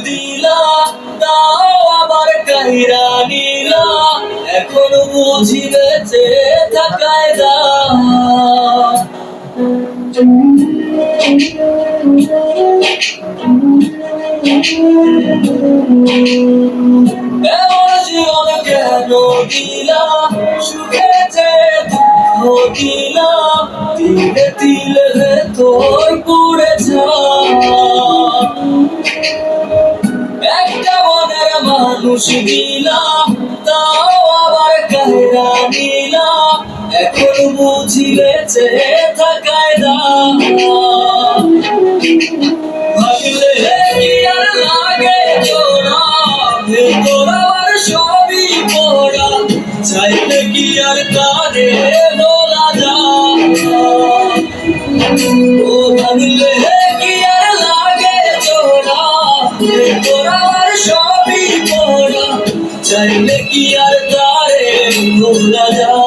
দিলা তাও আবার কাহিরা নিলা, এখন বুঝি বেঁচে থাকায় দা। এমন জীবন কেন দিলা, সুখে যে দুঃখ দিলা, তিলে তিলে ভেতর পুড়ে যা। একটা মনের মানুষ দিলা তাও আবার কাহিরা নিলা, এখন বুঝি বেঁচে থাকায় দা। ভাবলে কি আর লাগে তোরা, ভেতর আমার সবই পড়া, চাইলে কি আর কারে বলা যায়। ও ভাবলে কি আর লাগে তোরা, ভেতর আমার সবই পড়া, চাইলে কি আর কারে বলা যায়।